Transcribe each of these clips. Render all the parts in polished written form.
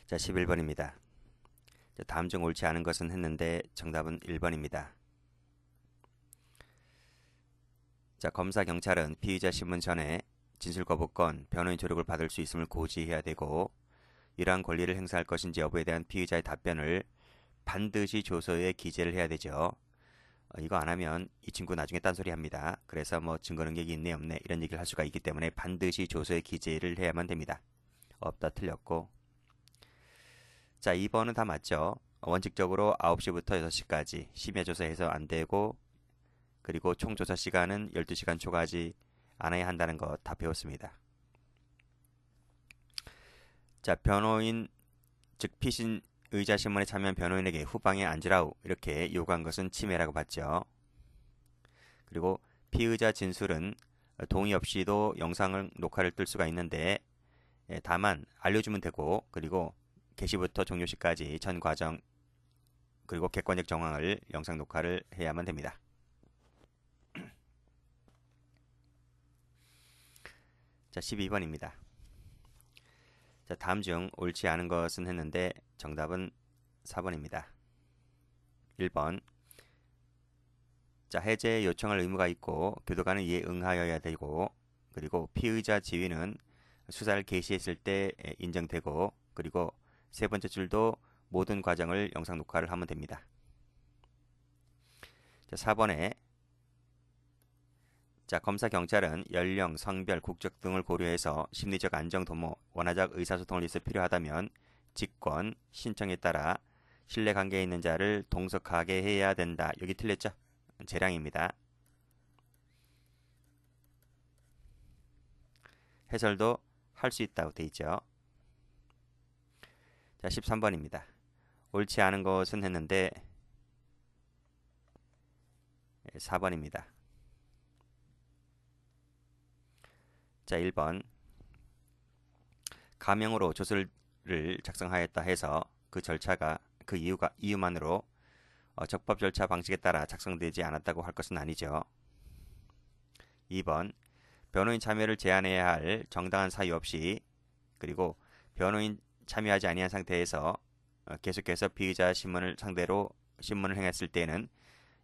자, 11번입니다. 다음 중 옳지 않은 것은 했는데 정답은 1번입니다. 자, 검사 경찰은 피의자 신문 전에 진술 거부권, 변호인 조력을 받을 수 있음을 고지해야 되고 이러한 권리를 행사할 것인지 여부에 대한 피의자의 답변을 반드시 조서에 기재를 해야 되죠. 이거 안 하면 이 친구 나중에 딴소리 합니다. 그래서 뭐 증거 능력이 있네 없네 이런 얘기를 할 수가 있기 때문에 반드시 조서에 기재를 해야만 됩니다. 없다 틀렸고. 자, 2번은 다 맞죠. 원칙적으로 9시부터 6시까지 심야 조사해서 안 되고 그리고 총 조사 시간은 12시간 초과하지 않아야 한다는 것 다 배웠습니다. 자, 변호인 즉 피신 의자 신문에 참여한 변호인에게 후방에 앉으라우 이렇게 요구한 것은 침해라고 봤죠. 그리고 피의자 진술은 동의 없이도 영상을 녹화를 뜰 수가 있는데 다만 알려주면 되고 그리고 개시부터 종료 시까지 전 과정 그리고 객관적 정황을 영상 녹화를 해야만 됩니다. 자, 12번입니다. 자, 다음 중 옳지 않은 것은 했는데 정답은 4번입니다. 1번. 자, 해제 요청할 의무가 있고 교도관은 이에 응하여야 되고 그리고 피의자 지위는 수사를 개시했을 때 인정되고 그리고 세 번째 줄도 모든 과정을 영상 녹화를 하면 됩니다. 자, 4번에 자, 검사 경찰은 연령, 성별, 국적 등을 고려해서 심리적 안정 도모, 원하적 의사소통을 위해서 필요하다면 직권, 신청에 따라 신뢰관계에 있는 자를 동석하게 해야 된다. 여기 틀렸죠? 재량입니다. 해설도 할 수 있다고 돼 있죠. 자, 13번입니다. 옳지 않은 것은 했는데 4번입니다. 자, 1번. 가명으로 조서를 작성하였다 해서 그 절차가 그 이유만으로 적법 절차 방식에 따라 작성되지 않았다고 할 것은 아니죠. 2번. 변호인 참여를 제한해야 할 정당한 사유 없이 그리고 변호인 참여하지 아니한 상태에서 계속해서 피의자 신문을 상대로 신문을 행했을 때는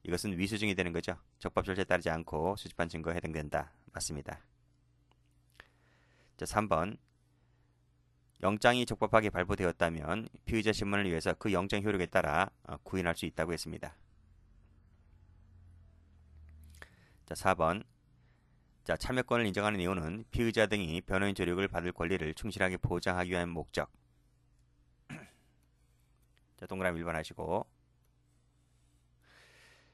이것은 위수증이 되는 거죠. 적법 절차에 따르지 않고 수집한 증거에 해당된다. 맞습니다. 자, 3번. 영장이 적법하게 발부되었다면 피의자 신문을 위해서 그 영장 효력에 따라 구인할 수 있다고 했습니다. 자, 4번. 자, 참여권을 인정하는 이유는 피의자 등이 변호인 조력을 받을 권리를 충실하게 보장하기 위한 목적. 자, 동그라미 1번 하시고.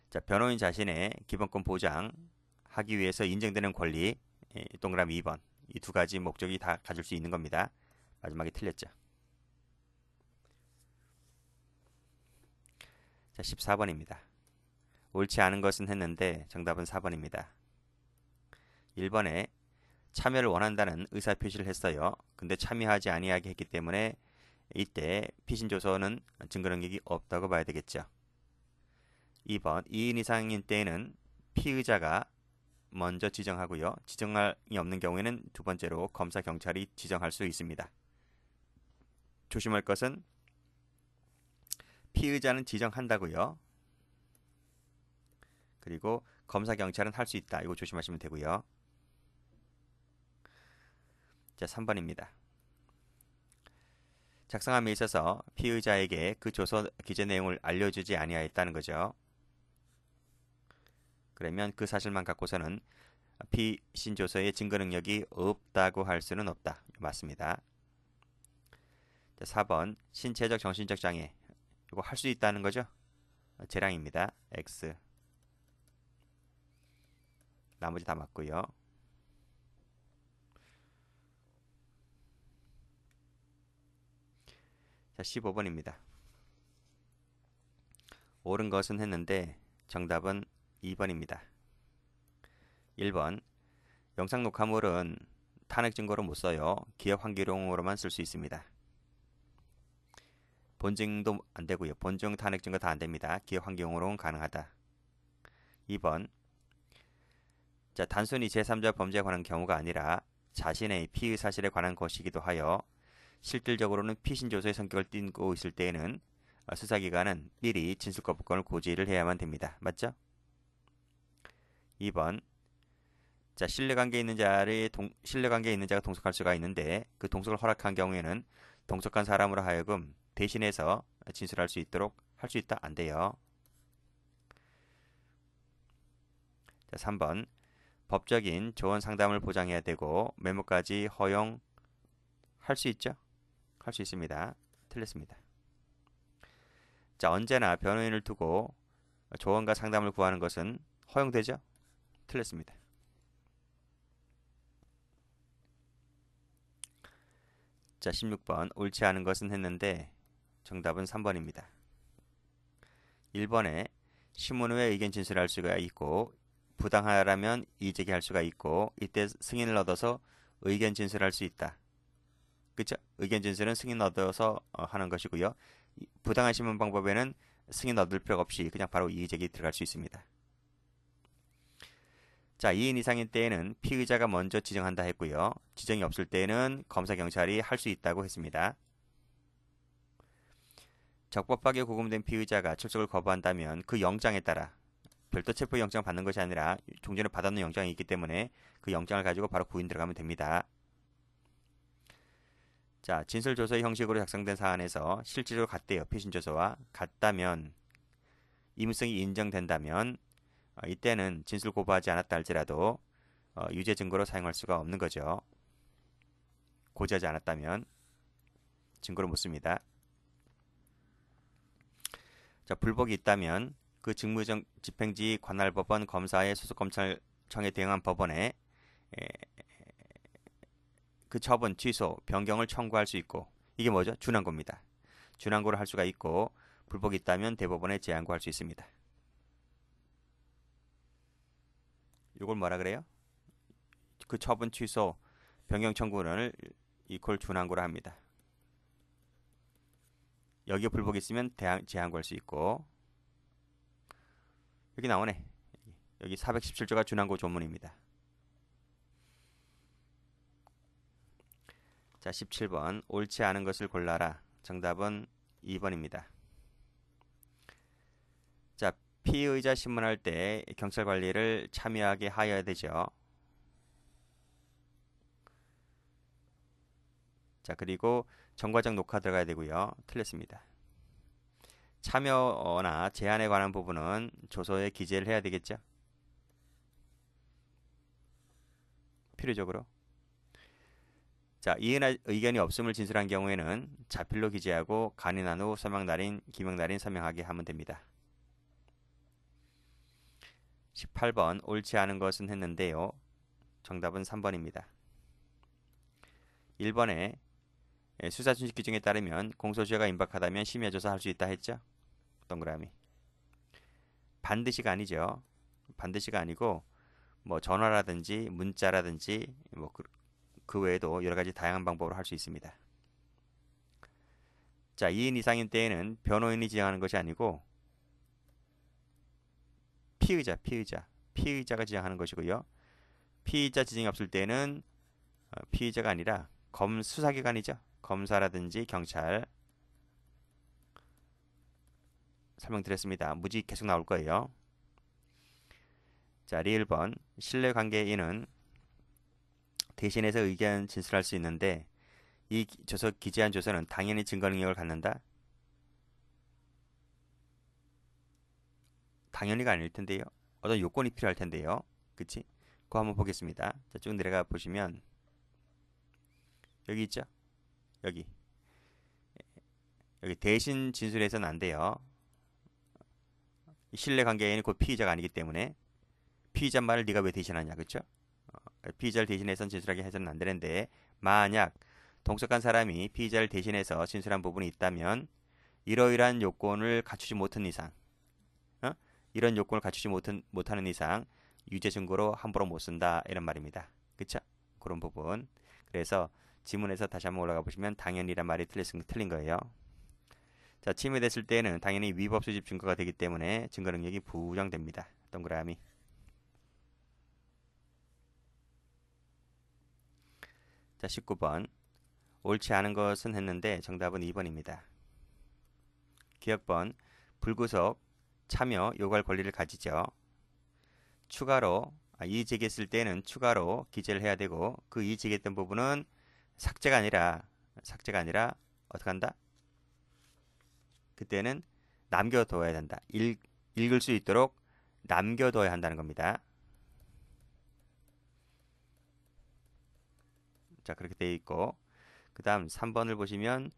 자, 변호인 자신의 기본권 보장하기 위해서 인정되는 권리. 동그라미 2번. 이 두 가지 목적이 다 가질 수 있는 겁니다. 마지막에 틀렸죠. 자, 14번입니다. 옳지 않은 것은 했는데 정답은 4번입니다. 1번에 참여를 원한다는 의사표시를 했어요. 근데 참여하지 아니하게 했기 때문에 이때 피신조서는 증거 능력이 없다고 봐야 되겠죠. 2번 2인 이상인 때에는 피의자가 먼저 지정하고요. 지정이 없는 경우에는 두 번째로 검사 경찰이 지정할 수 있습니다. 조심할 것은 피의자는 지정한다고요. 그리고 검사 경찰은 할 수 있다. 이거 조심하시면 되고요. 자, 3번입니다. 작성함에 있어서 피의자에게 그 조서 기재 내용을 알려주지 아니하였다는 거죠. 그러면 그 사실만 갖고서는 피신조서의 증거 능력이 없다고 할 수는 없다. 맞습니다. 자, 4번 신체적 정신적 장애 이거 할 수 있다는 거죠. 재량입니다. X. 나머지 다 맞고요. 자, 15번입니다. 옳은 것은 했는데 정답은 2번입니다. 1번 영상 녹화물은 탄핵 증거로 못 써요. 기억 환기용으로만 쓸 수 있습니다. 본증도 안 되고요. 본증 탄핵 증거 다 안 됩니다. 기억 환기용으로는 가능하다. 2번 자, 단순히 제3자 범죄에 관한 경우가 아니라 자신의 피의 사실에 관한 것이기도 하여 실질적으로는 피신조서의 성격을 띠고 있을 때에는 수사기관은 미리 진술거부권을 고지를 해야만 됩니다. 맞죠? 2번. 자, 신뢰관계에 있는 자가 동석할 수가 있는데 그 동석을 허락한 경우에는 동석한 사람으로 하여금 대신해서 진술할 수 있도록 할 수 있다? 안 돼요. 자, 3번. 법적인 조언 상담을 보장해야 되고 메모까지 허용할 수 있죠? 할 수 있습니다. 틀렸습니다. 자, 언제나 변호인을 두고 조언과 상담을 구하는 것은 허용되죠? 틀렸습니다. 자, 16번. 옳지 않은 것은 했는데 정답은 3번입니다. 1번에 신문 후에 의견 진술할 수가 있고 부당하라면 이의제기할 수가 있고 이때 승인을 얻어서 의견 진술할 수 있다. 그쵸? 의견 진술은 승인 얻어서 하는 것이고요. 부당한 신문 방법에는 승인 얻을 필요가 없이 그냥 바로 이의제기 들어갈 수 있습니다. 자, 2인 이상인 때에는 피의자가 먼저 지정한다 했고요. 지정이 없을 때에는 검사, 경찰이 할 수 있다고 했습니다. 적법하게 구금된 피의자가 출석을 거부한다면 그 영장에 따라 별도 체포 영장 받는 것이 아니라 종전에 받아놓은 영장이 있기 때문에 그 영장을 가지고 바로 구인 들어가면 됩니다. 자, 진술조서의 형식으로 작성된 사안에서 실질적으로 같대요. 피신조서와 같다면 임의성이 인정된다면 이때는 진술 고부하지 않았다 할지라도 유죄 증거로 사용할 수가 없는 거죠. 고지하지 않았다면 증거로 못 씁니다. 자, 불복이 있다면 그 직무정 집행지 관할법원 검사의 소속검찰청에 대응한 법원에 그 처분, 취소, 변경을 청구할 수 있고 이게 뭐죠? 준항고입니다. 준항고를 할 수가 있고 불복이 있다면 대법원에 재항고할 수 있습니다. 이걸 뭐라 그래요? 그 처분, 취소, 변경 청구를 이퀄 준항고를 합니다. 여기에 불복이 있으면 재항고할 수 있고 여기 나오네. 여기 417조가 준항고 조문입니다. 자, 17번. 옳지 않은 것을 골라라. 정답은 2번입니다. 자, 피의자 신문할 때 경찰 관리를 참여하게 하여야 되죠. 자, 그리고 정과적 녹화 들어가야 되고요. 틀렸습니다. 참여나 제안에 관한 부분은 조서에 기재를 해야 되겠죠. 필요적으로. 자, 이의 의견이 없음을 진술한 경우에는 자필로 기재하고 간인한 후 서명 날인, 기명 날인 서명하게 하면 됩니다. 18번. 옳지 않은 것은 했는데요. 정답은 3번입니다. 1번에 수사준식 규정에 따르면 공소시효가 임박하다면 심야조사 할 수 있다 했죠. 동그라미. 반드시가 아니죠. 반드시가 아니고 뭐 전화라든지 문자라든지 뭐 그 외에도 여러 가지 다양한 방법으로 할 수 있습니다. 자, 2인 이상인 때에는 변호인이 지정하는 것이 아니고 피의자가 지정하는 것이고요. 피의자 지정이 없을 때는 피의자가 아니라 수사기관이죠. 검사라든지 경찰. 설명드렸습니다. 무지 계속 나올 거예요. 자, 리을 번. 신뢰관계인은 대신해서 의견 진술할 수 있는데 이 조서 기재한 조서는 당연히 증거 능력을 갖는다? 당연히가 아닐 텐데요. 어떤 요건이 필요할 텐데요. 그치? 그거 한번 보겠습니다. 자, 쭉 내려가 보시면 여기 있죠? 여기 대신 진술해서는 안 돼요. 신뢰관계인이 곧 피의자가 아니기 때문에 피의자 말을 네가 왜 대신하냐, 그쵸? 피의자를 대신해서 진술하게 해서는 안 되는데 만약 동석한 사람이 피의자를 대신해서 진술한 부분이 있다면 이러이러한 요건을 갖추지 못한 이상 이런 요건을 갖추지 못하는 이상 유죄 증거로 함부로 못 쓴다 이런 말입니다. 그쵸? 그런 부분. 그래서 지문에서 다시 한번 올라가 보시면 당연히란 말이 틀린 거예요. 자, 침해됐을 때는 당연히 위법 수집 증거가 되기 때문에 증거 능력이 부정됩니다. 동그라미. 자, 19번. 옳지 않은 것은 했는데 정답은 2번입니다. 기억번 불구속, 참여, 요구할 권리를 가지죠. 추가로 이의 제기했을 때는 추가로 기재를 해야 되고 그 이의 제기했던 부분은 삭제가 아니라 어떻게 한다? 그때는 남겨둬야 된다. 읽을 수 있도록 남겨둬야 한다는 겁니다. 자, 그렇게 되어 있고 그 다음 3번을 보시면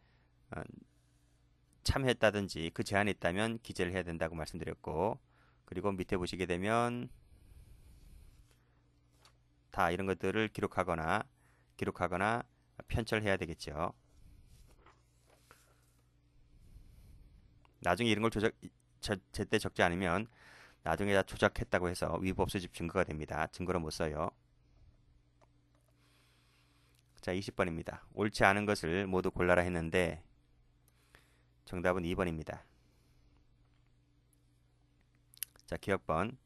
참여했다든지 그 제한이 있다면 기재를 해야 된다고 말씀드렸고, 그리고 밑에 보시게 되면 다 이런 것들을 기록하거나 편철해야 되겠죠. 나중에 이런 걸 제때 적지 않으면 나중에 다 조작했다고 해서 위법 수집 증거가 됩니다. 증거로 못 써요. 자, 20번입니다. 옳지 않은 것을 모두 골라라 했는데 정답은 2번입니다. 자, 기억번.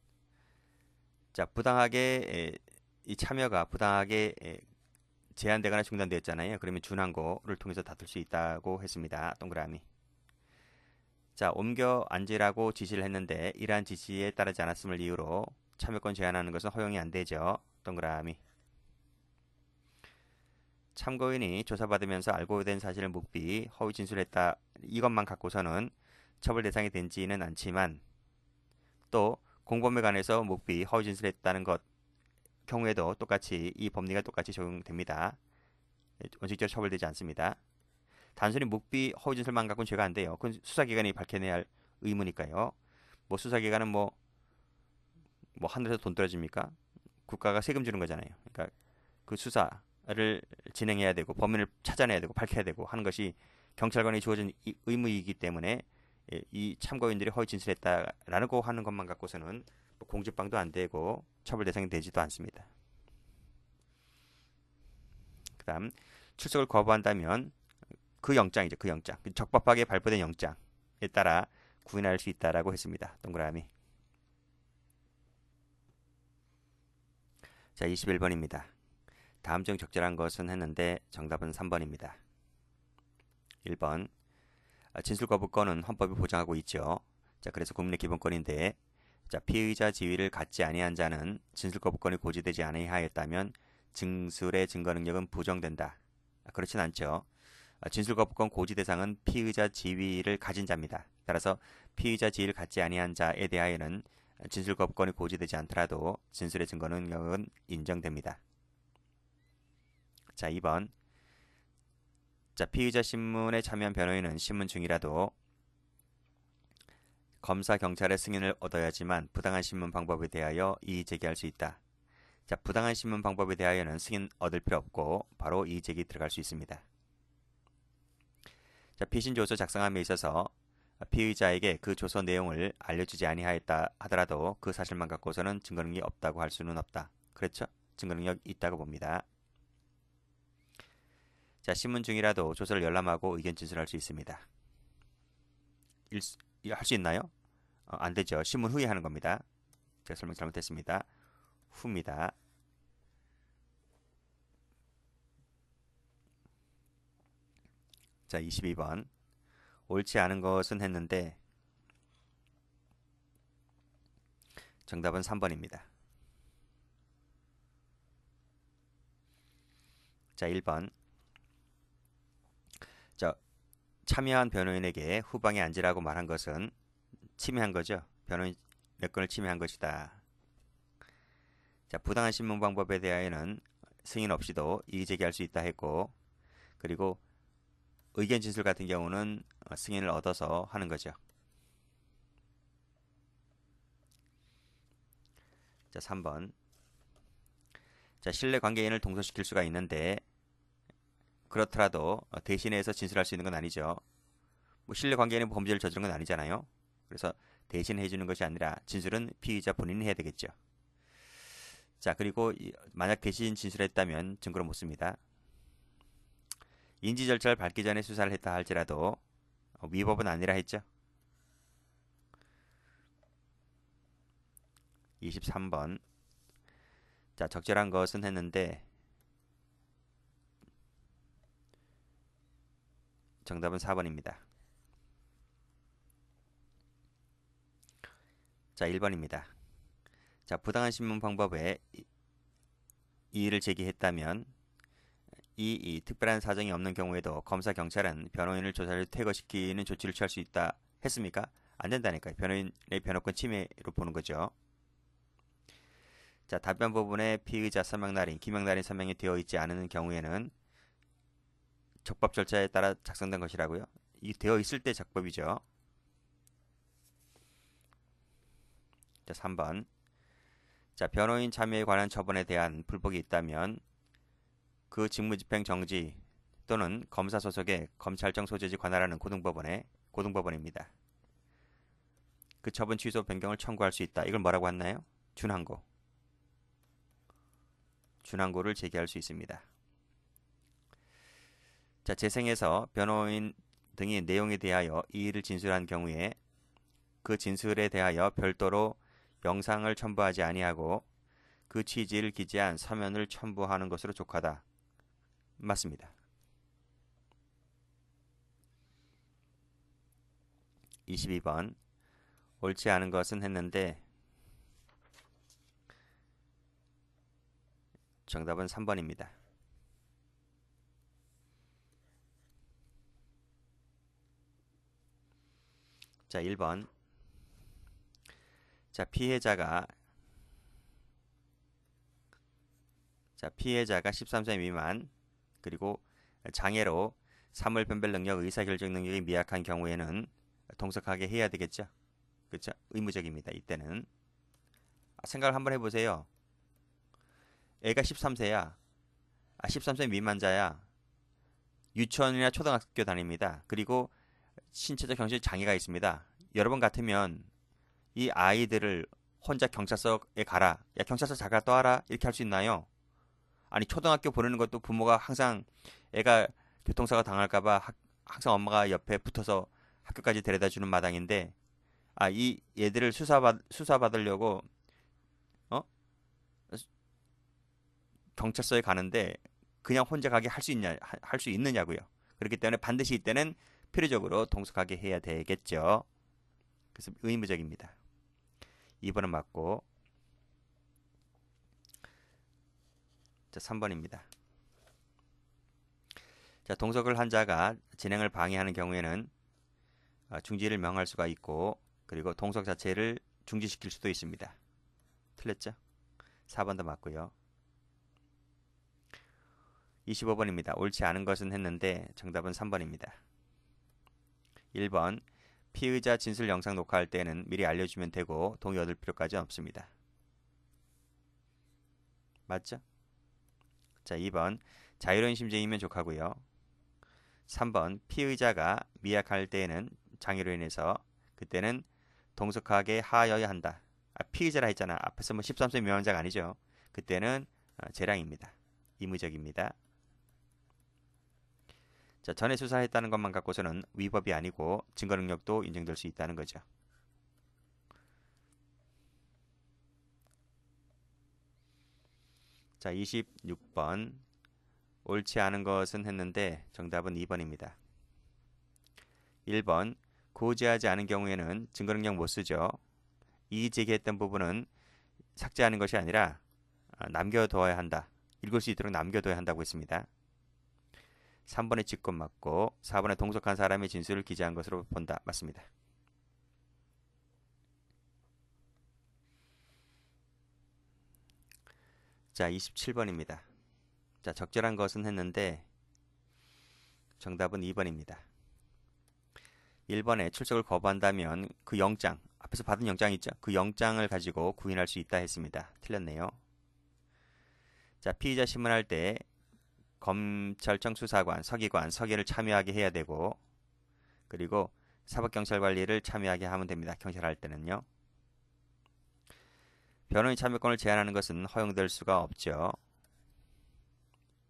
자, 이 참여가 부당하게 제한되거나 중단되었잖아요. 그러면 준항고를 통해서 다툴 수 있다고 했습니다. 동그라미. 자, 옮겨 앉으라고 지시를 했는데 이러한 지시에 따르지 않았음을 이유로 참여권 제한하는 것은 허용이 안 되죠. 동그라미. 참고인이 조사받으면서 알고 된 사실을 묵비, 허위 진술했다. 이것만 갖고서는 처벌 대상이 되지는 않지만 또 공범에 관해서 묵비, 허위 진술했다는 것 경우에도 똑같이 이 법리가 똑같이 적용됩니다. 원칙적으로 처벌되지 않습니다. 단순히 묵비, 허위 진술만 갖고는 죄가 안 돼요. 그건 수사기관이 밝혀내야 할 의무니까요. 뭐 수사기관은 뭐 하늘에서 돈 떨어집니까? 국가가 세금 주는 거잖아요. 그러니까 그 수사를 진행해야 되고 범인을 찾아내야 되고 밝혀야 되고 하는 것이 경찰관이 주어진 의무이기 때문에 이 참고인들이 허위 진술했다라는 거 하는 것만 갖고서는 뭐 공직방도 안 되고 처벌 대상이 되지도 않습니다. 그 다음 출석을 거부한다면 그 영장이죠. 그 영장. 적법하게 발부된 영장에 따라 구인할 수 있다라고 했습니다. 동그라미. 자, 21번입니다. 다음 중 적절한 것은 했는데 정답은 3번입니다. 1번. 진술 거부권은 헌법이 보장하고 있죠. 자, 그래서 국민의 기본권인데 자, 피의자 지위를 갖지 아니한 자는 진술 거부권이 고지되지 아니하였다면 증술의 증거 능력은 부정된다. 그렇진 않죠. 진술 거부권 고지 대상은 피의자 지위를 가진 자입니다. 따라서 피의자 지위를 갖지 아니한 자에 대하여는 진술 거부권이 고지되지 않더라도 진술의 증거 능력은 인정됩니다. 자, 2번. 자, 피의자 신문에 참여한 변호인은 신문 중이라도 검사, 경찰의 승인을 얻어야지만 부당한 신문 방법에 대하여 이의 제기할 수 있다. 자, 부당한 신문 방법에 대하여는 승인 얻을 필요 없고 바로 이의 제기 들어갈 수 있습니다. 자, 피신 조서 작성함에 있어서 피의자에게 그 조서 내용을 알려주지 아니하였다 하더라도 그 사실만 갖고서는 증거 능력이 없다고 할 수는 없다. 그렇죠? 증거 능력이 있다고 봅니다. 자, 신문 중이라도 조서를 열람하고 의견 진술할 수 있습니다. 할 수 있나요? 안 되죠. 신문 후에 하는 겁니다. 제가 설명 잘못했습니다. 후입니다. 자, 22번. 옳지 않은 것은 했는데 정답은 3번입니다. 자, 1번. 자, 참여한 변호인에게 후방에 앉으라고 말한 것은 침해한 거죠. 변호인 여건을 침해한 것이다. 자, 부당한 신문 방법에 대하여는 승인 없이도 이의 제기할 수 있다 했고, 그리고 의견 진술 같은 경우는 승인을 얻어서 하는 거죠. 자, 3번. 자, 신뢰 관계인을 동석시킬 수가 있는데 그렇더라도 대신해서 진술할 수 있는 건 아니죠. 뭐 신뢰 관계인은 범죄를 저지른 건 아니잖아요. 그래서 대신 해주는 것이 아니라 진술은 피의자 본인이 해야 되겠죠. 자, 그리고 만약 대신 진술했다면 증거로 못 씁니다. 인지 절차를 밟기 전에 수사를 했다 할지라도 위법은 아니라 했죠. 23번. 자, 적절한 것은 했는데 정답은 4번입니다. 자, 1번입니다. 자, 부당한 신문 방법에 이의를 제기했다면 이 특별한 사정이 없는 경우에도 검사, 경찰은 변호인을 조사를 퇴거시키는 조치를 취할 수 있다 했습니까? 안 된다니까요. 변호인의 변호권 침해로 보는 거죠. 자, 답변 부분에 피의자 서명날인, 기명날인 서명이 되어 있지 않은 경우에는 적법 절차에 따라 작성된 것이라고요. 이 되어 있을 때 적법이죠. 자, 3번. 자, 변호인 참여에 관한 처분에 대한 불복이 있다면 그 직무집행 정지 또는 검사 소속의 검찰청 소재지 관할하는 고등법원입니다. 그 처분 취소 변경을 청구할 수 있다. 이걸 뭐라고 했나요? 준항고를 제기할 수 있습니다. 자, 재생에서 변호인 등이 내용에 대하여 이의를 진술한 경우에 그 진술에 대하여 별도로 영상을 첨부하지 아니하고 그 취지를 기재한 서면을 첨부하는 것으로 족하다. 맞습니다. 22번. 옳지 않은 것은 했는데 정답은 3번입니다. 자, 1번. 자, 피해자가 13세 미만 그리고 장애로 사물 변별 능력, 의사결정 능력이 미약한 경우에는 동석하게 해야 되겠죠. 그렇죠? 의무적입니다. 이때는 생각을 한번 해보세요. 애가 13세야. 13세 미만자야. 유치원이나 초등학교 다닙니다. 그리고 신체적 형식 장애가 있습니다. 여러분 같으면 이 아이들을 혼자 경찰서에 가라. 야, 경찰서 잘 갔다 와라. 이렇게 할 수 있나요? 아니, 초등학교 보내는 것도 부모가 항상 애가 교통사고 당할까봐 항상 엄마가 옆에 붙어서 학교까지 데려다 주는 마당인데, 이 얘들을 수사받으려고, 어? 경찰서에 가는데 그냥 혼자 가게 할 수 있느냐고요. 그렇기 때문에 반드시 이때는 필요적으로 동석하게 해야 되겠죠. 그래서 의무적입니다. 2번은 맞고. 자, 3번입니다. 자, 동석을 한 자가 진행을 방해하는 경우에는 중지를 명할 수가 있고, 그리고 동석 자체를 중지시킬 수도 있습니다. 틀렸죠? 4번도 맞고요. 25번입니다. 옳지 않은 것은 했는데 정답은 3번입니다. 1번. 피의자 진술 영상 녹화할 때는 미리 알려주면 되고 동의 얻을 필요까지는 없습니다. 맞죠? 자, 2번. 자유로운 심정이면 족하고요. 3번. 피의자가 미약할 때에는 장애로 인해서 그때는 동석하게 하여야 한다. 피의자라 했잖아. 앞에서 13세 미만자가 아니죠. 그때는 재량입니다. 의무적입니다. 자, 전에 수사했다는 것만 갖고서는 위법이 아니고 증거 능력도 인정될 수 있다는 거죠. 자, 26번. 옳지 않은 것은 했는데 정답은 2번입니다. 1번. 고지하지 않은 경우에는 증거 능력 못 쓰죠. 이의 제기했던 부분은 삭제하는 것이 아니라 남겨둬야 한다. 읽을 수 있도록 남겨둬야 한다고 했습니다. 3번의 직권 맞고 4번에 동석한 사람의 진술을 기재한 것으로 본다. 맞습니다. 자, 27번입니다. 자, 적절한 것은 했는데 정답은 2번입니다. 1번에 출석을 거부한다면 그 영장, 앞에서 받은 영장 있죠? 그 영장을 가지고 구인할 수 있다 했습니다. 틀렸네요. 자, 피의자 신문할 때 검찰청 수사관, 서기관, 서계를 참여하게 해야 되고 그리고 사법경찰관리를 참여하게 하면 됩니다. 경찰할 때는요. 변호인 참여권을 제한하는 것은 허용될 수가 없죠.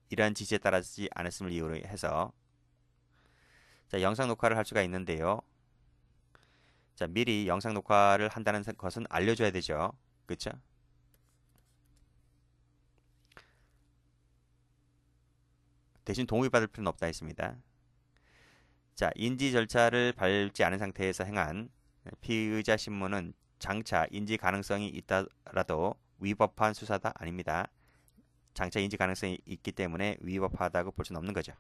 이러한 지시에 따르지 않았음을 이유로 해서 자, 영상 녹화를 할 수가 있는데요. 자, 미리 영상 녹화를 한다는 것은 알려줘야 되죠. 그렇죠? 대신 동의받을 필요는 없다 했습니다. 자, 인지 절차를 밟지 않은 상태에서 행한 피의자 신문은 장차 인지 가능성이 있다라도 위법한 수사다 아닙니다. 장차 인지 가능성이 있기 때문에 위법하다고 볼 수는 없는 거죠.